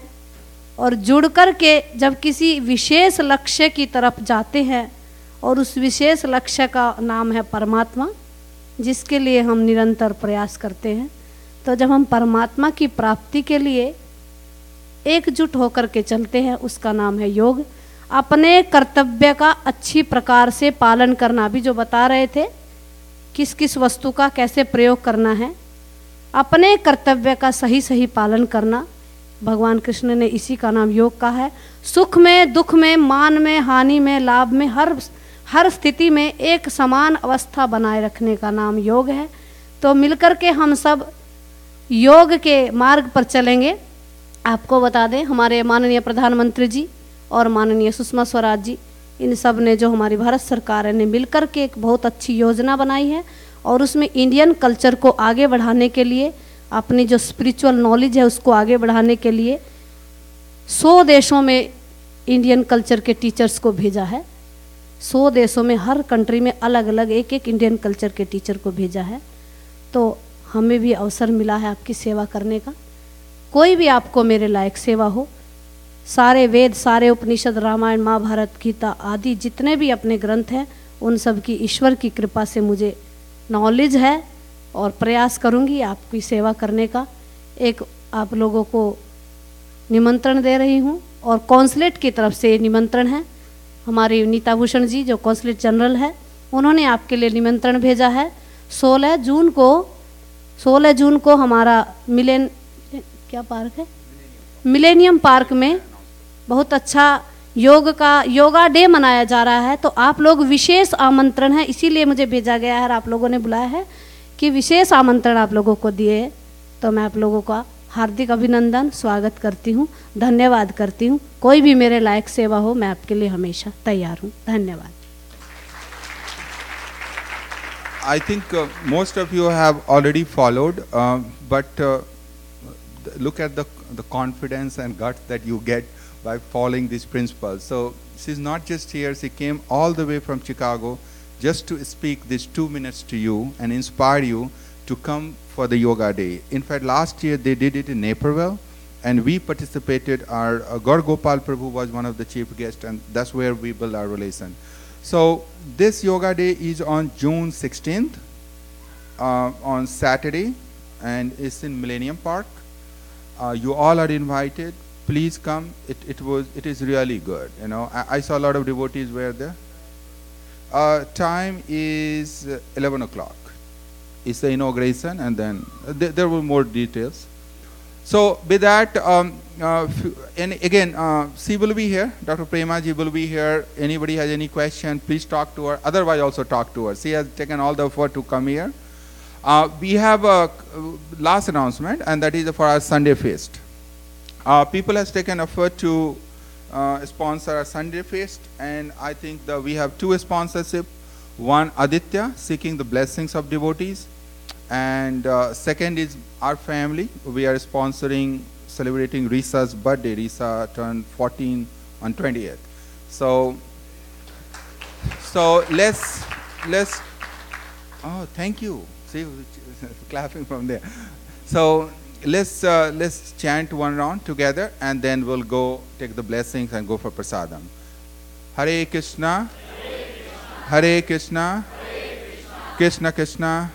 और जुड़ कर के जब किसी विशेष लक्ष्य की तरफ जाते हैं, और उस विशेष लक्ष्य का नाम है परमात्मा, जिसके लिए हम निरंतर प्रयास करते हैं। तो जब हम परमात्मा की प्राप्ति के लिए एकजुट होकर के चलते हैं, उसका नाम है योग। अपने कर्तव्य का अच्छी प्रकार से पालन करना, भी जो बता रहे थे किस किस वस्तु का कैसे प्रयोग करना है, अपने कर्तव्य का सही सही पालन करना, भगवान कृष्ण ने इसी का नाम योग कहा है। सुख में, दुख में, मान में, हानि में, लाभ में, हर स्थिति में एक समान अवस्था बनाए रखने का नाम योग है। तो मिलकर के हम सब योग के मार्ग पर चलेंगे। आपको बता दें, हमारे माननीय प्रधानमंत्री जी और माननीय सुषमा स्वराज जी, इन सब ने, जो हमारी भारत सरकार ने मिलकर के एक बहुत अच्छी योजना बनाई है, और उसमें इंडियन कल्चर को आगे बढ़ाने के लिए, अपनी जो स्पिरिचुअल नॉलेज है उसको आगे बढ़ाने के लिए 100 देशों में इंडियन कल्चर के टीचर्स को भेजा है। 100 देशों में, हर कंट्री में अलग अलग एक एक इंडियन कल्चर के टीचर को भेजा है। तो हमें भी अवसर मिला है आपकी सेवा करने का। कोई भी आपको मेरे लायक सेवा हो, सारे वेद, सारे उपनिषद, रामायण, महाभारत, गीता आदि जितने भी अपने ग्रंथ हैं, उन सब की ईश्वर की कृपा से मुझे नॉलेज है, और प्रयास करूंगी आपकी सेवा करने का। एक आप लोगों को निमंत्रण दे रही हूं, और कौंसलेट की तरफ से निमंत्रण है। हमारी नीता भूषण जी जो कौंसलेट जनरल है, उन्होंने आपके लिए निमंत्रण भेजा है। 16 जून को हमारा मिलेनियम पार्क में बहुत अच्छा योगा डे मनाया जा रहा है। तो आप लोग, विशेष आमंत्रण है, इसीलिए मुझे भेजा गया है और आप लोगों ने बुलाया है कि विशेष आमंत्रण आप लोगों को दिए। तो मैं आप लोगों का हार्दिक अभिनंदन, स्वागत करती हूँ, धन्यवाद करती हूँ। कोई भी मेरे लायक सेवा हो, मैं आपके लिए हमेशा तैयार हूँ। धन्यवाद। I think most of you have already followed, but look at the confidence and guts that you get by following these principles. So she's not just here, she came all the way from Chicago just to speak these 2 minutes to you and inspire you to come for the yoga day. In fact, last year they did it in Naperville, and we participated. Our Gaur Gopal Prabhu was one of the chief guests, and that's where we build our relation. So this yoga day is on June 16th, on Saturday, and it's in Millennium Park. You all are invited. Please come. It is really good. You know, I saw a lot of devotees were there. Time is 11 o'clock. It's the inauguration, and then there were more details. So with that, and again, she will be here. Dr. Prema ji will be here. Anybody has any question, please talk to her. Otherwise, also talk to her. She has taken all the effort to come here. We have a last announcement, and that is for our Sunday feast. People has taken effort to sponsor our Sunday feast, and I think that we have 2 sponsorship. One, Aditya, seeking the blessings of devotees, and second is our family. We are sponsoring, celebrating Risa's birthday. Risa turned 14 on 20th. So let's. Oh, thank you. See, clapping from there. So let's chant one round together, and then we'll go take the blessings and go for prasadam. Hare Krishna, Hare Krishna, Krishna Krishna,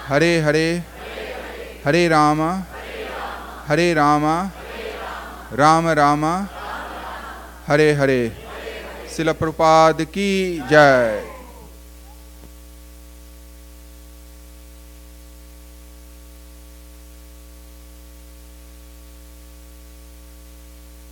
Hare Hare, Hare Rama, Hare Rama, Rama Rama, Hare Hare. Srila Prabhupada ki jai.